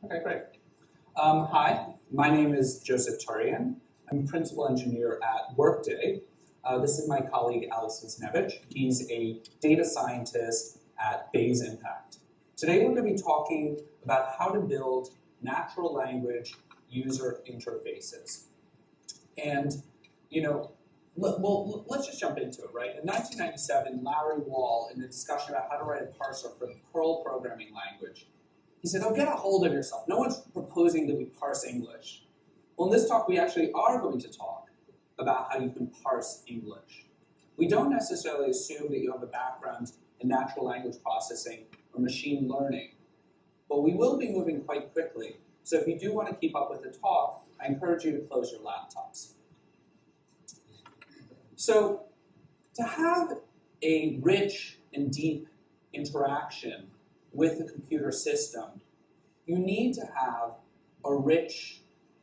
Okay, great. Hi, my name is Joseph Turian. I'm a principal engineer at Workday. This is my colleague, Alex Nisnevich. He's a data scientist at Bayes Impact. Today we're going to be talking about how to build natural language user interfaces. And, let's just jump into it, right? In 1997, Larry Wall, in a discussion about how to write a parser for the Perl programming language, he said, oh, get a hold of yourself. No one's proposing that we parse English. Well, in this talk, we actually are going to talk about how you can parse English. We don't necessarily assume that you have a background in natural language processing or machine learning, but we will be moving quite quickly. So if you do want to keep up with the talk, I encourage you to close your laptops. So to have a rich and deep interaction with the computer system, you need to have a rich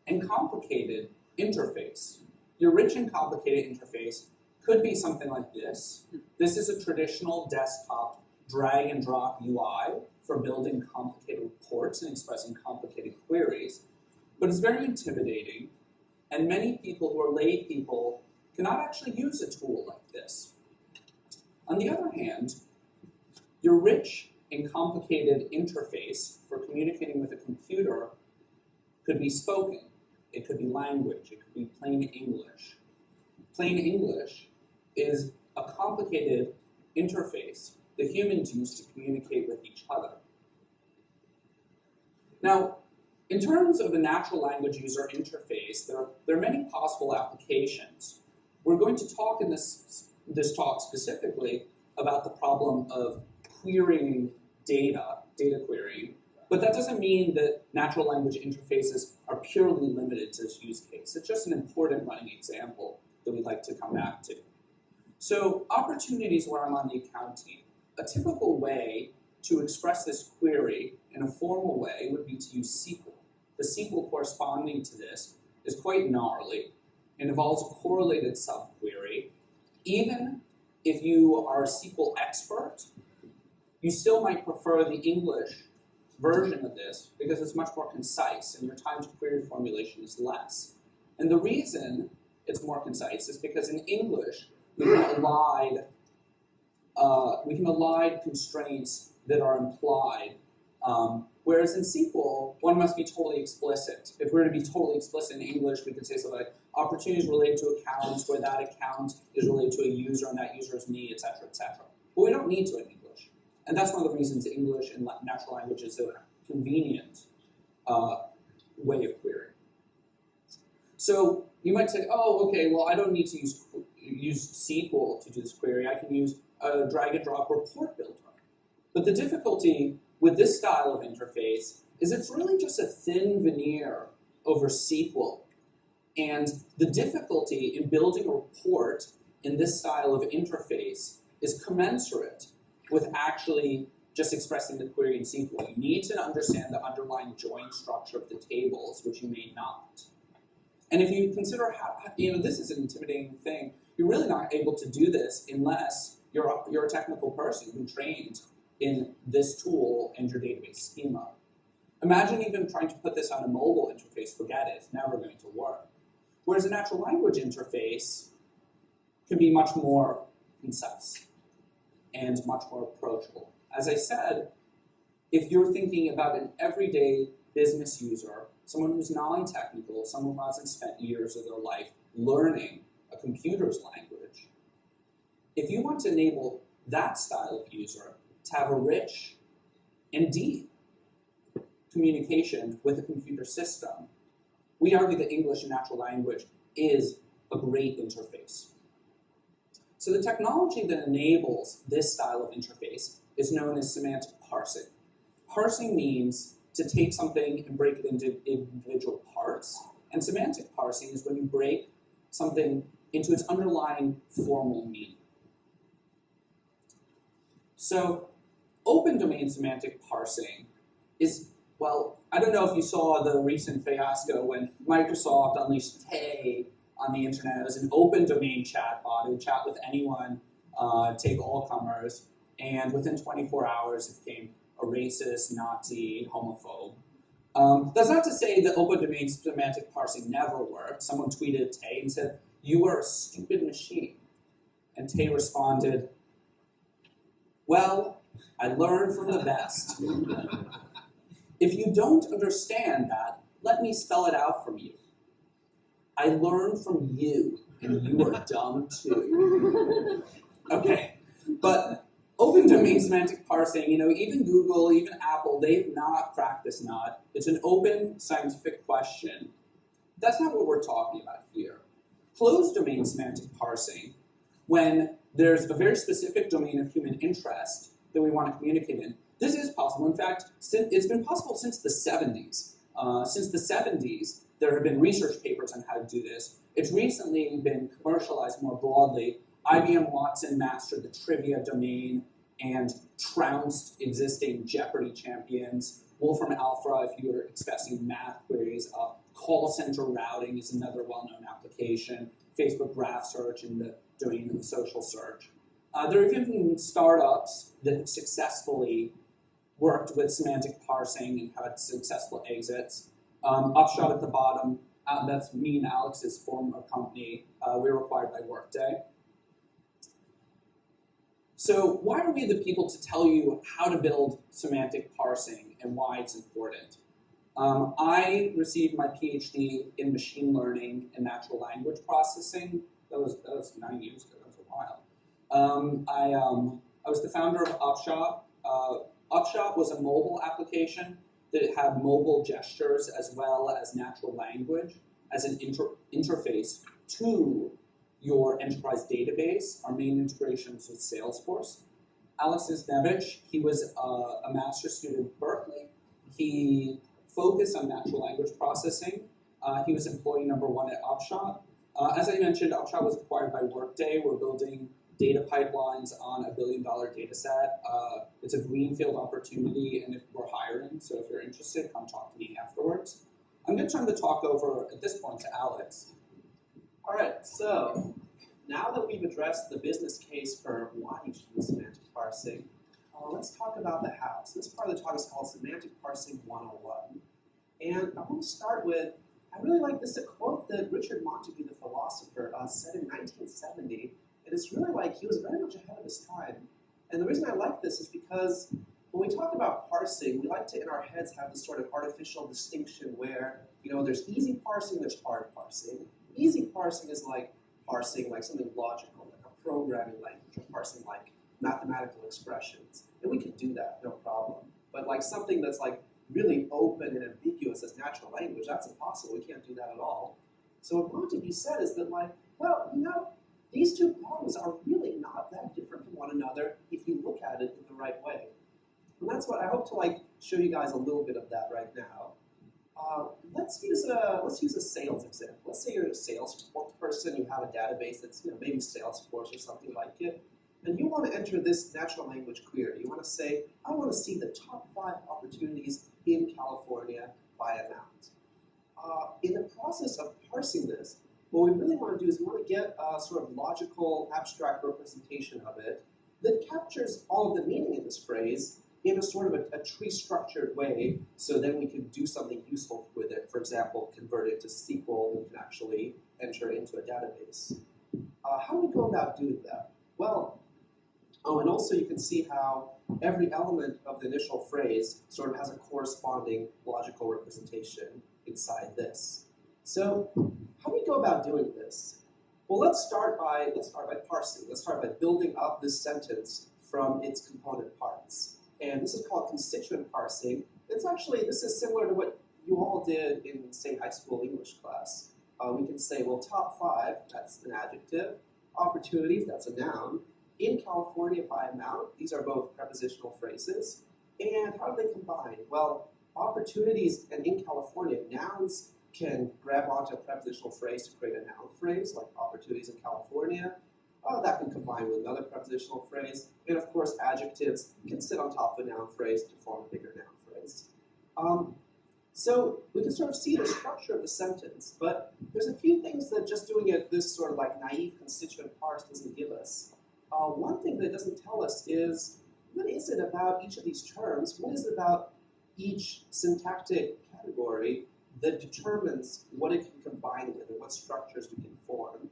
and complicated interface. Your rich and complicated interface could be something like this. This is a traditional desktop drag and drop UI for building complicated reports and expressing complicated queries, but it's very intimidating, and many people who are lay people cannot actually use a tool like this. On the other hand, your rich and complicated interface for communicating with a computer could be spoken. It could be language. It could be plain English. Plain English is a complicated interface that humans use to communicate with each other. Now, in terms of a natural language user interface, there are many possible applications. We're going to talk in this talk specifically about the problem of querying data querying, but that doesn't mean that natural language interfaces are purely limited to this use case. It's just an important running example that we'd like to come back to. So opportunities where I'm on the account team. A typical way to express this query in a formal way would be to use SQL. The SQL corresponding to this is quite gnarly. It involves a correlated subquery. Even if you are a SQL expert, you still might prefer the English version of this because it's much more concise and your time to query formulation is less. And the reason it's more concise is because in English, we can elide constraints that are implied, whereas in SQL, one must be totally explicit. If we're to be totally explicit in English, we could say something like opportunities related to accounts where that account is related to a user and that user is me, etc., etc. But we don't need to in English. And that's one of the reasons English and natural language is a convenient way of querying. So you might say, oh, okay, well, I don't need to use SQL to do this query. I can use a drag and drop report builder. But the difficulty with this style of interface is it's really just a thin veneer over SQL. And the difficulty in building a report in this style of interface is commensurate with actually just expressing the query in SQL. You need to understand the underlying join structure of the tables, which you may not. And if you consider how, this is an intimidating thing, you're really not able to do this unless you're a technical person who's been trained in this tool and your database schema. Imagine even trying to put this on a mobile interface. Forget it. It's never going to work. Whereas a natural language interface can be much more concise and much more approachable. As I said, if you're thinking about an everyday business user, someone who's non-technical, someone who hasn't spent years of their life learning a computer's language, if you want to enable that style of user to have a rich and deep communication with a computer system, we argue that English and natural language is a great interface. So the technology that enables this style of interface is known as semantic parsing. Parsing means to take something and break it into individual parts, and semantic parsing is when you break something into its underlying formal meaning. So open domain semantic parsing is, well, I don't know if you saw the recent fiasco when Microsoft unleashed Tay on the internet. It was an open domain chatbot. It would chat with anyone, take all comers, and within 24 hours it became a racist, Nazi, homophobe. That's not to say that open domain semantic parsing never worked. Someone tweeted at Tay and said, "You are a stupid machine." And Tay responded, "Well, I learned from the best. If you don't understand that, let me spell it out for you. I learned from you, and you are dumb too." Okay, but open domain semantic parsing, even Google, even Apple, they've not cracked this nut. It's an open scientific question. That's not what we're talking about here. Closed domain semantic parsing, when there's a very specific domain of human interest that we want to communicate in, this is possible. In fact, it's been possible since the 70s. Since the 70s, there have been research papers on how to do this. It's recently been commercialized more broadly. IBM Watson mastered the trivia domain and trounced existing Jeopardy champions. Wolfram Alpha, if you're expecting math queries. Call center routing is another well-known application. Facebook graph search in the domain of social search. There have even been startups that have successfully worked with semantic parsing and had successful exits. Upshot at the bottom, that's me and Alex's former company. We were acquired by Workday. So why are we the people to tell you how to build semantic parsing and why it's important? I received my PhD in machine learning and natural language processing. That was 9 years ago. That was a while. I was the founder of Upshot. Upshot was a mobile application that had mobile gestures as well as natural language as an interface to your enterprise database. Our main integration was with Salesforce. Alex Nisnevich, he was a master's student at Berkeley. He focused on natural language processing. He was employee number 1 at Upshot. As I mentioned, Upshot was acquired by Workday. We're building data pipelines on a $1 billion data set. It's a greenfield opportunity, and if we're hiring, so if you're interested, come talk to me afterwards. I'm going to turn the talk over at this point to Alex. All right, so now that we've addressed the business case for why you should use semantic parsing, let's talk about the how. So this part of the talk is called Semantic Parsing 101. And I want to start with, I really like this, a quote that Richard Montague, the philosopher, said in 1970. And it's really like he was very much ahead of his time. And the reason I like this is because when we talk about parsing, we like to, in our heads, have this sort of artificial distinction where, there's easy parsing, there's hard parsing. Easy parsing is like parsing like something logical, like a programming language, or parsing like mathematical expressions. And we can do that, no problem. But like something that's like really open and ambiguous as natural language, that's impossible. We can't do that at all. So what Montague said is that these two problems are really not that different from one another if you look at it in the right way. And that's what I hope to show you guys a little bit of that right now. Let's use a sales example. Let's say you're a sales person, you have a database that's maybe Salesforce or something like it, and you want to enter this natural language query. You want to say, I want to see the top 5 opportunities in California by amount. In the process of parsing this, what we really want to do is we want to get a sort of logical, abstract representation of it that captures all of the meaning in this phrase in a sort of a tree-structured way, so then we can do something useful with it. For example, convert it to SQL and we can actually enter it into a database. How do we go about doing that? Well, and also you can see how every element of the initial phrase sort of has a corresponding logical representation inside this. So how do we go about doing this? Well, let's start by parsing. Let's start by building up this sentence from its component parts. And this is called constituent parsing. This is similar to what you all did in, say, high school English class. We can say, well, top 5, that's an adjective. Opportunities, that's a noun. In California by amount, these are both prepositional phrases. And how do they combine? Well, opportunities and in California, nouns can grab onto a prepositional phrase to create a noun phrase, like opportunities in California. That can combine with another prepositional phrase. And of course, adjectives can sit on top of a noun phrase to form a bigger noun phrase. So we can sort of see the structure of the sentence, but there's a few things that just doing it this sort of like naive constituent parse doesn't give us. One thing that it doesn't tell us is, what is it about each of these terms? What is it about each syntactic category that determines what it can combine with and what structures we can form.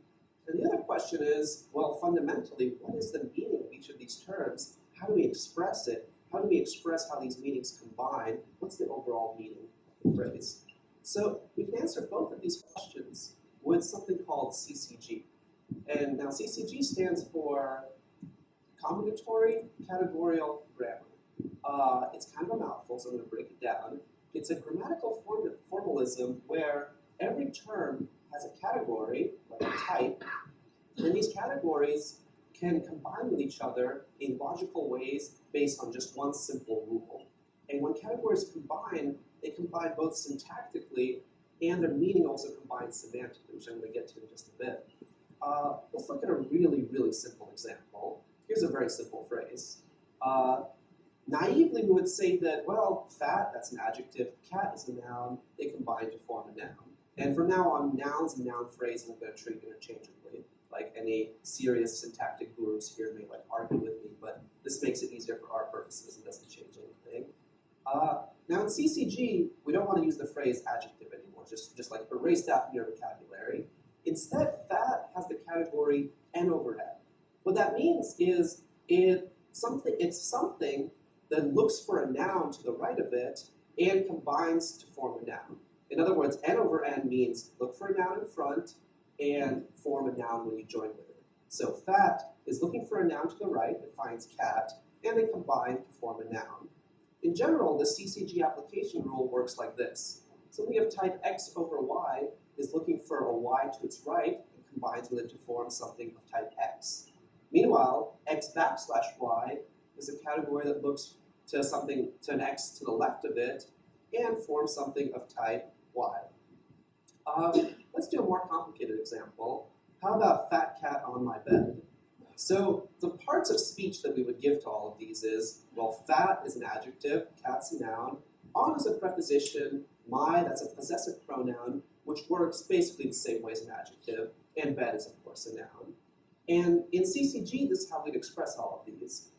And the other question is, well, fundamentally, what is the meaning of each of these terms? How do we express it? How do we express how these meanings combine? What's the overall meaning of the phrase? So we can answer both of these questions with something called CCG. And now CCG stands for Combinatory Categorial Grammar. It's kind of a mouthful, so I'm going to break it down. It's a grammatical formalism where every term has a category, like a type, and these categories can combine with each other in logical ways based on just one simple rule. And when categories combine, they combine both syntactically and their meaning also combines semantically, which I'm going to get to in just a bit. Let's look at a really, really simple example. Here's a very simple phrase. Naively, we would say that, well, fat, that's an adjective, cat is a noun, they combine to form a noun. And from now on, nouns and noun phrases I'm going to treat interchangeably. Like any serious syntactic gurus here may argue with me, but this makes it easier for our purposes and doesn't change anything. Now in CCG, we don't want to use the phrase adjective anymore, just erase that from your vocabulary. Instead, fat has the category N over N. What that means is it's something that looks for a noun to the right of it and combines to form a noun. In other words, N over N means look for a noun in front and form a noun when you join with it. So fat is looking for a noun to the right, it finds cat, and they combine to form a noun. In general, the CCG application rule works like this. Something of type X over Y is looking for a Y to its right and combines with it to form something of type X. Meanwhile, X backslash Y is a category that looks to an X to the left of it and forms something of type Y. Let's do a more complicated example. How about fat cat on my bed? So the parts of speech that we would give to all of these is, well, fat is an adjective, cat's a noun, on is a preposition, my, that's a possessive pronoun, which works basically the same way as an adjective, and bed is, of course, a noun. And in CCG, this is how we'd express all of these.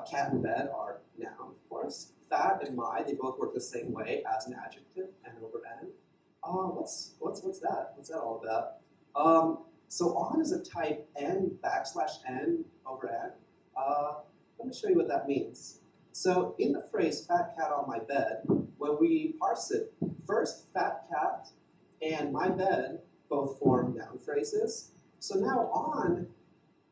Cat and bed are noun, of course. Fat and my, they both work the same way as an adjective, N over N. What's that? What's that all about? So on is of type N backslash N over N. Let me show you what that means. So in the phrase fat cat on my bed, when we parse it, first fat cat and my bed both form noun phrases. So now on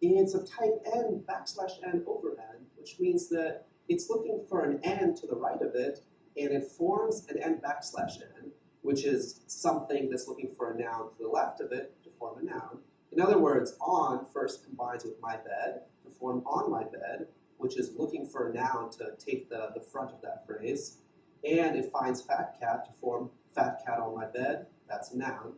is of type N backslash N over N, which means that it's looking for an N to the right of it, and it forms an N backslash N, which is something that's looking for a noun to the left of it to form a noun. In other words, on first combines with my bed to form on my bed, which is looking for a noun to take the front of that phrase, and it finds fat cat to form fat cat on my bed, that's a noun.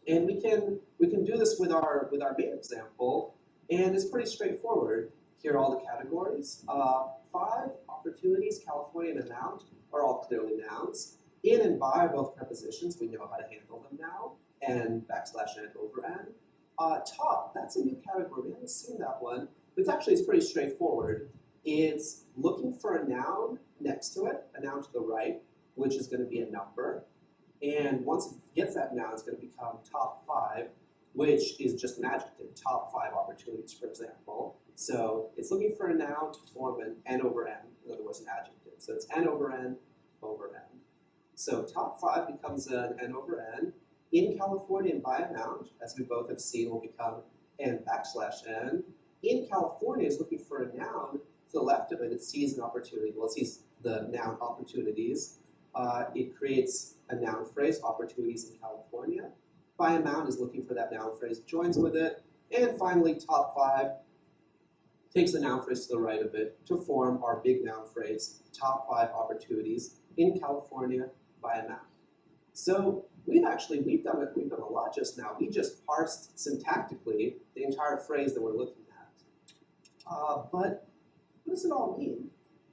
And we can do this with our main example, and it's pretty straightforward. Here are all the categories. 5 opportunities, California and amount, are all clearly nouns. In and by are both prepositions, we know how to handle them now, and backslash N over N. Top, that's a new category, we haven't seen that one, but it's pretty straightforward. It's looking for a noun next to it, a noun to the right, which is going to be a number. And once it gets that noun, it's going to become top 5, which is just an adjective, top 5 opportunities, for example. So it's looking for a noun to form an N over N, in other words, an adjective. So it's N over N over N. So top 5 becomes an N over N. In California and by amount, as we both have seen, will become N backslash N. In California is looking for a noun. To the left of it, it sees an opportunity. Well, it sees the noun opportunities. It creates a noun phrase, opportunities in California. By amount is looking for that noun phrase, joins with it. And finally, top 5 takes the noun phrase to the right of it to form our big noun phrase, top 5 opportunities in California by amount. So we've done a lot just now. We just parsed syntactically the entire phrase that we're looking at. But what does it all mean?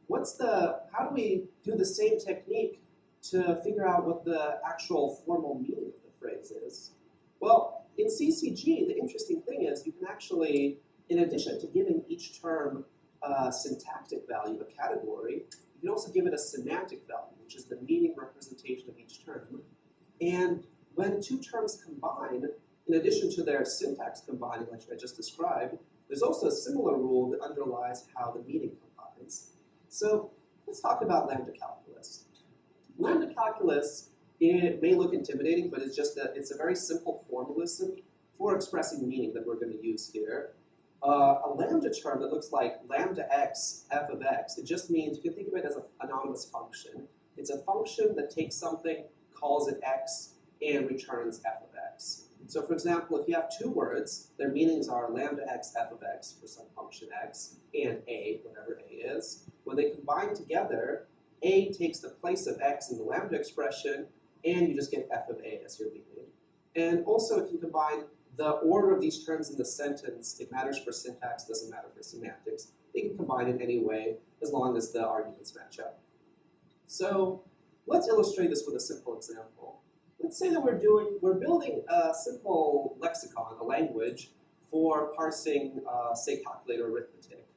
How do we do the same technique to figure out what the actual formal meaning of the phrase is? Well, in CCG, the interesting thing is you can actually, in addition to giving each term a syntactic value, a category, you can also give it a semantic value, which is the meaning representation of each term. And when two terms combine, in addition to their syntax combining, like I just described, there's also a similar rule that underlies how the meaning combines. So let's talk about lambda calculus. Lambda calculus, it may look intimidating, but it's a very simple formalism for expressing meaning that we're going to use here. A lambda term that looks like lambda x, f of x, it just means, you can think of it as an anonymous function. It's a function that takes something, calls it x, and returns f of x. So for example, if you have two words, their meanings are lambda x, f of x for some function x, and a, whatever a is. When they combine together, a takes the place of x in the lambda expression, and you just get f of a as your meaning. And also, if you combine the order of these terms in the sentence, it matters for syntax, doesn't matter for semantics. They can combine in any way, as long as the arguments match up. So let's illustrate this with a simple example. Let's say that we're building a simple lexicon, a language, for parsing, say, calculator arithmetic.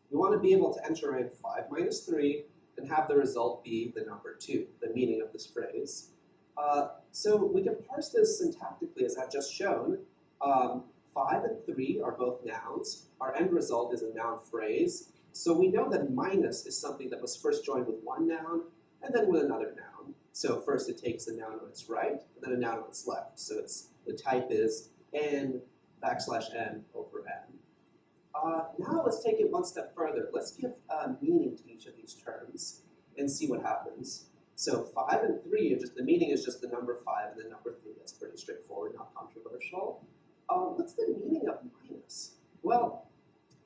We want to be able to enter in 5 minus 3 and have the result be the number 2, the meaning of this phrase. So we can parse this syntactically, as I've just shown. 5 and 3 are both nouns. Our end result is a noun phrase. So we know that minus is something that was first joined with one noun and then with another noun. So first it takes a noun on its right, and then a noun on its left. So the type is n \n over n. Now let's take it one step further. Let's give meaning to each of these terms and see what happens. So 5 and 3, the meaning is just the number 5 and the number 3. That's pretty straightforward, not controversial. What's the meaning of minus? Well,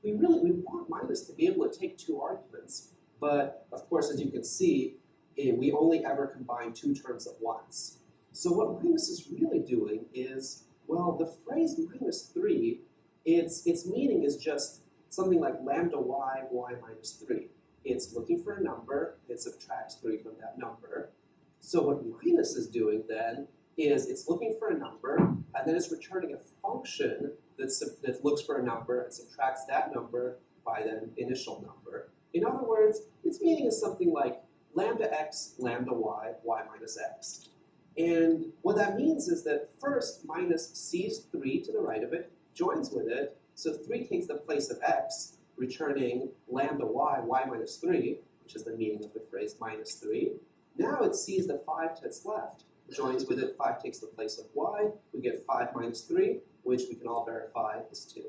we want minus to be able to take two arguments, but of course, as you can see, we only ever combine two terms at once. So what minus is really doing is, well, the phrase minus 3, its meaning is just something like lambda y minus 3. It's looking for a number, it subtracts 3 from that number. So what minus is doing then is it's looking for a number, and then it's returning a function that looks for a number and subtracts that number by the initial number. In other words, its meaning is something like lambda x, lambda y minus x. And what that means is that first minus sees 3 to the right of it, joins with it, so 3 takes the place of x, returning lambda y minus 3, which is the meaning of the phrase minus 3. Now it sees the 5 to its left, joins with it, 5 takes the place of y, we get 5 minus 3, which we can all verify is 2.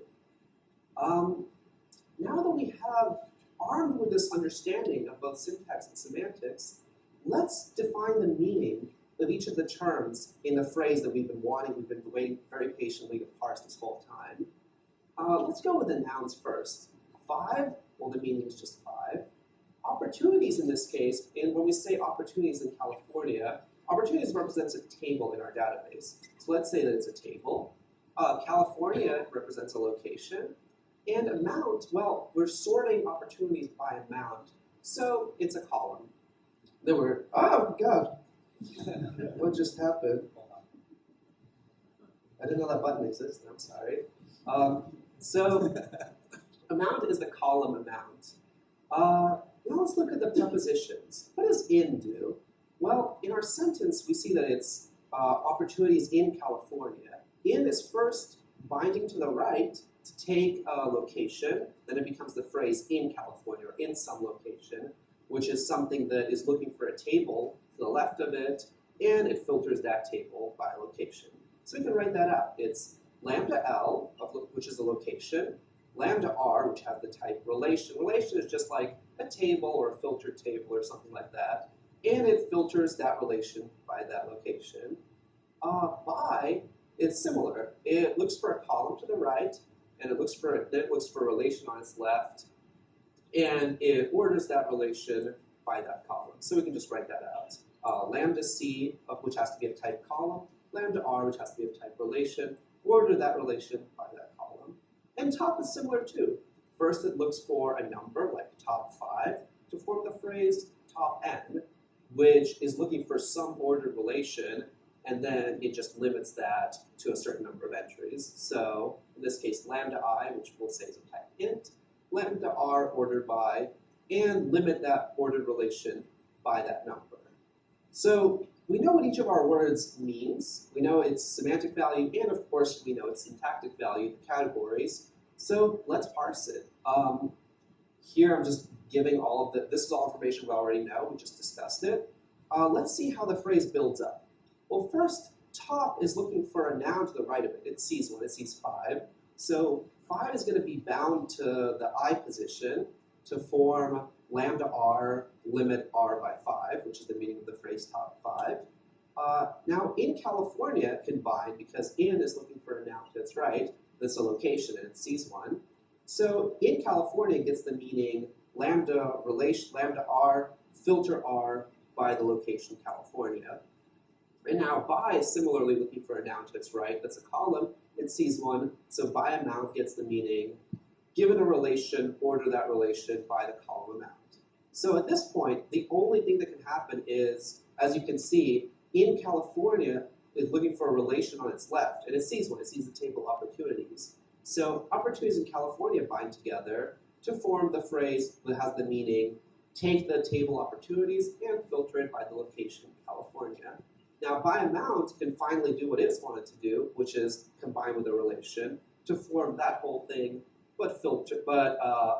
Now that we have armed with this understanding of both syntax and semantics, let's define the meaning of each of the terms in the phrase that we've been waiting very patiently to parse this whole time. Let's go with the nouns first. 5, well, the meaning is just 5. Opportunities in this case, and when we say opportunities in California, opportunities represents a table in our database. So let's say that it's a table. California represents a location. And amount, well, we're sorting opportunities by amount. So it's a column. Then oh God, what just happened? I didn't know that button existed, I'm sorry. So amount is the column amount. Now let's look at the prepositions. What does in do? Well, in our sentence, we see that it's opportunities in California. In is first binding to the right to take a location, then it becomes the phrase in California, or in some location, which is something that is looking for a table to the left of it, and it filters that table by location. So we can write that out. It's lambda L, which is the location, lambda R, which has the type relation. Relation is just like a table or a filtered table or something like that, and it filters that relation by that location. By, it's similar. It looks for a column to the right, and it looks for a relation on its left, and it orders that relation by that column. So we can just write that out. Lambda C, which has to be of type column, lambda R, which has to be of type relation, order that relation by that column. And top is similar too. First it looks for a number, like top 5, to form the phrase top n, which is looking for some ordered relation, and then it just limits that to a certain number of entries. So in this case, lambda I, which we'll say is of type int, lambda R ordered by, and limit that ordered relation by that number. So we know what each of our words means. We know its semantic value, and of course, we know its syntactic value, the categories. So let's parse it. Here I'm just giving all of this is all information we already know, we just discussed it. Let's see how the phrase builds up. Well, first, top is looking for a noun to the right of it. It sees one, it sees 5. So 5 is going to be bound to the I position to form lambda r, limit r by 5, which is the meaning of the phrase top 5. Now, in California, combined, because in is looking for a noun to its right, that's a location, and it sees one. So in California, it gets the meaning lambda r, filter r by the location California. And now by is similarly looking for a noun to its right. That's a column. It sees one. So by amount gets the meaning given a relation, order that relation by the column amount. So at this point, the only thing that can happen is, as you can see, in California is looking for a relation on its left, and it sees one. It sees the table opportunities. So opportunities in California bind together to form the phrase that has the meaning take the table opportunities and filter it by the location California. Now, by amount can finally do what it's wanted to do, which is combine with a relation to form that whole thing, but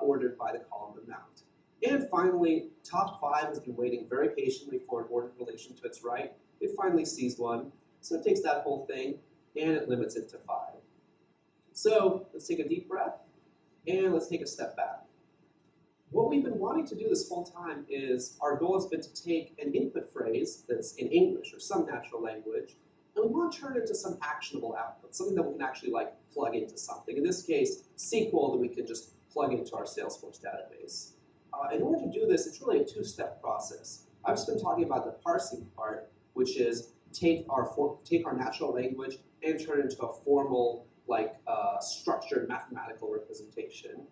ordered by the column amount. And finally, top 5 has been waiting very patiently for an ordered relation to its right. It finally sees one, so it takes that whole thing and it limits it to 5. So let's take a deep breath and let's take a step back. What we've been wanting to do this whole time is our goal has been to take an input phrase that's in English or some natural language, and we want to turn it into some actionable output, something that we can actually plug into something. In this case, SQL that we can just plug into our Salesforce database. In order to do this, it's really a 2-step process. I've just been talking about the parsing part, which is take our natural language and turn it into a formal, structured mathematical representation.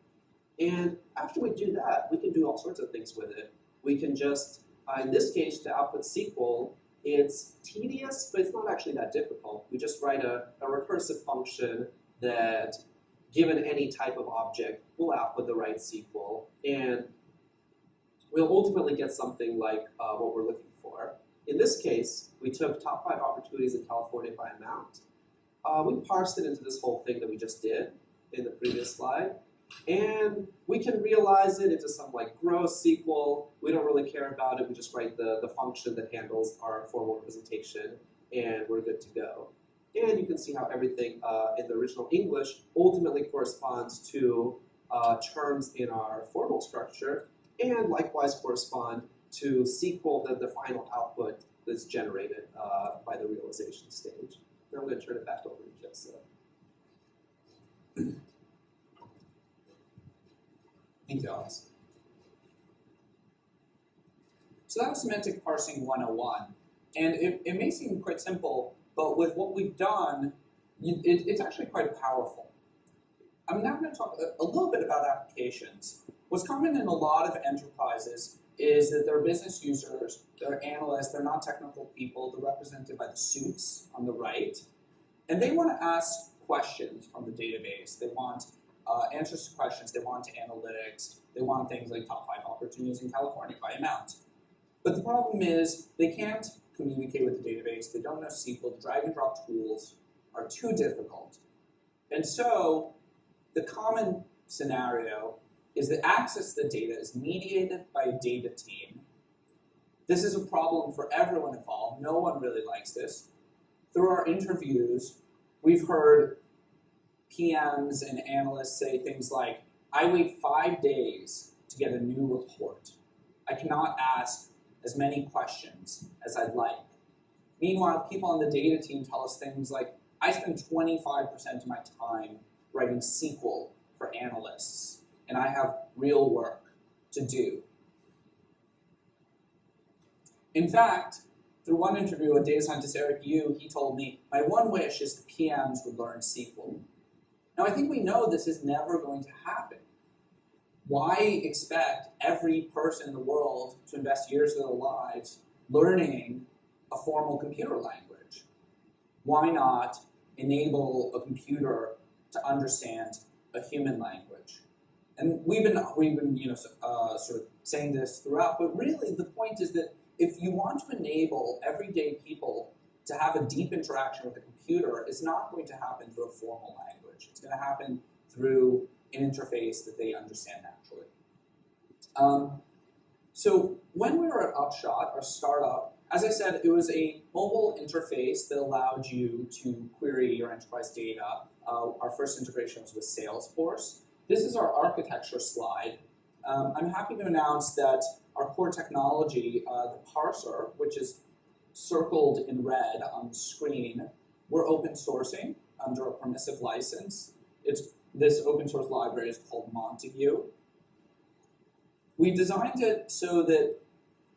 And after we do that, we can do all sorts of things with it. We can just, in this case, to output SQL, it's tedious, but it's not actually that difficult. We just write a recursive function that, given any type of object, will output the right SQL, and we'll ultimately get something like what we're looking for. In this case, we took top 5 opportunities in California by amount. We parsed it into this whole thing that we just did in the previous slide. And we can realize it into some gross SQL. We don't really care about it. We just write the function that handles our formal representation, and we're good to go. And you can see how everything in the original English ultimately corresponds to terms in our formal structure, and likewise correspond to SQL, the final output that's generated by the realization stage. And I'm going to turn it back over to Jessica. Thank you, Alex. So that was Semantic Parsing 101. And it may seem quite simple, but with what we've done, it's actually quite powerful. I'm now going to talk a little bit about applications. What's common in a lot of enterprises is that they're business users, they're analysts, they're not technical people, they're represented by the suits on the right, and they want to ask questions from the database. They want answers to questions, they want analytics, they want things like top 5 opportunities in California by amount. But the problem is they can't communicate with the database, they don't know SQL, the drag and drop tools are too difficult. And so the common scenario is that access to the data is mediated by a data team. This is a problem for everyone involved. No one really likes this. Through our interviews, we've heard PMs and analysts say things like, I wait 5 days to get a new report. I cannot ask as many questions as I'd like. Meanwhile, people on the data team tell us things like, I spend 25% of my time writing SQL for analysts, and I have real work to do. In fact, through one interview with data scientist Eric Yu, he told me, my one wish is the PMs would learn SQL. Now, I think we know this is never going to happen. Why expect every person in the world to invest years of their lives learning a formal computer language? Why not enable a computer to understand a human language? And we've been sort of saying this throughout, but really the point is that if you want to enable everyday people to have a deep interaction with a computer, it's not going to happen through a formal language. It's going to happen through an interface that they understand naturally. So when we were at Upshot, our startup, as I said, it was a mobile interface that allowed you to query your enterprise data. Our first integration was with Salesforce. This is our architecture slide. I'm happy to announce that our core technology, the parser, which is circled in red on the screen, we're open sourcing under a permissive license. This open source library is called Montague. We designed it so that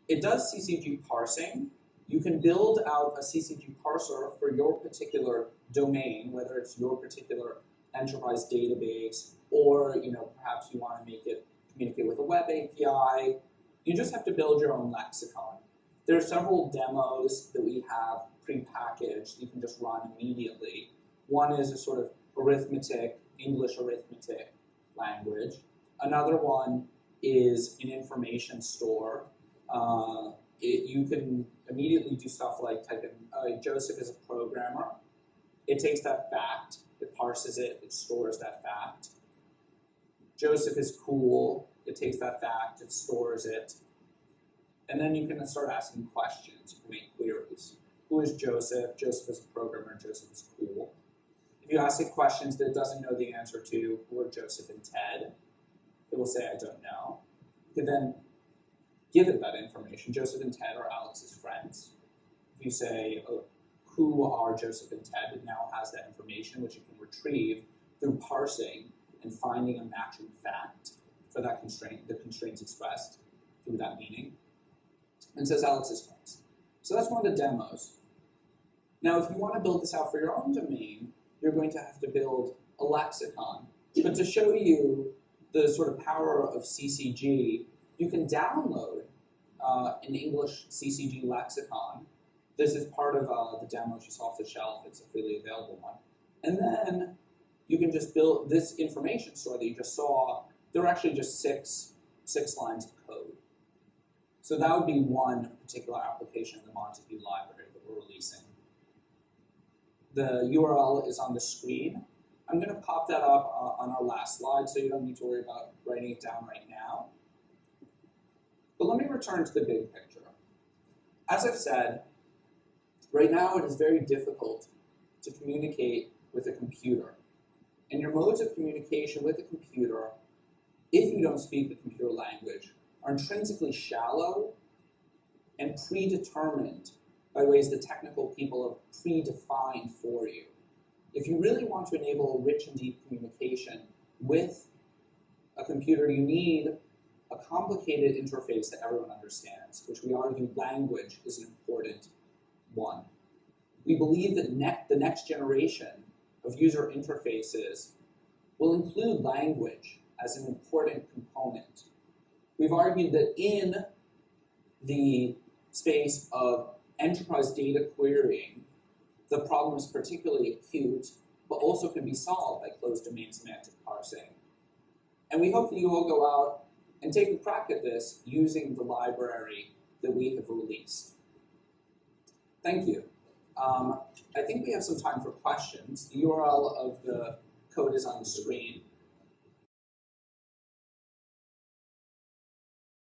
it does CCG parsing. You can build out a CCG parser for your particular domain, whether it's your particular enterprise database, or perhaps you want to make it communicate with a web API. You just have to build your own lexicon. There are several demos that we have prepackaged that you can just run immediately. One is a sort of arithmetic, English arithmetic language. Another one is an information store. You can immediately do stuff like type in, Joseph is a programmer. It takes that fact, it parses it, it stores that fact. Joseph is cool. It takes that fact, it stores it. And then you can start asking questions. You can make queries. Who is Joseph? Joseph is a programmer. Joseph is cool. If you ask it questions that it doesn't know the answer to, who are Joseph and Ted, it will say, I don't know. You can then give it that information. Joseph and Ted are Alex's friends. If you say, who are Joseph and Ted, it now has that information, which you can retrieve through parsing and finding a matching fact for that constraint, the constraints expressed through that meaning, and says Alex's friends. So that's one of the demos. Now, if you want to build this out for your own domain, you're going to have to build a lexicon. But to show you the sort of power of CCG, you can download an English CCG lexicon. This is part of the demo just off the shelf. It's a freely available one. And then you can just build this information store that you just saw. There are actually just six lines of code. So that would be one particular application of the Montague library that we're releasing. The URL is on the screen. I'm going to pop that up on our last slide, so you don't need to worry about writing it down right now. But let me return to the big picture. As I've said, right now it is very difficult to communicate with a computer. And your modes of communication with a computer, if you don't speak the computer language, are intrinsically shallow and predetermined by ways that technical people have predefined for you. If you really want to enable a rich and deep communication with a computer, you need a complicated interface that everyone understands, which we argue language is an important one. We believe that the next generation of user interfaces will include language as an important component. We've argued that in the space of enterprise data querying, the problem is particularly acute, but also can be solved by closed domain semantic parsing. And we hope that you will go out and take a crack at this using the library that we have released. Thank you. I think we have some time for questions. The URL of the code is on the screen.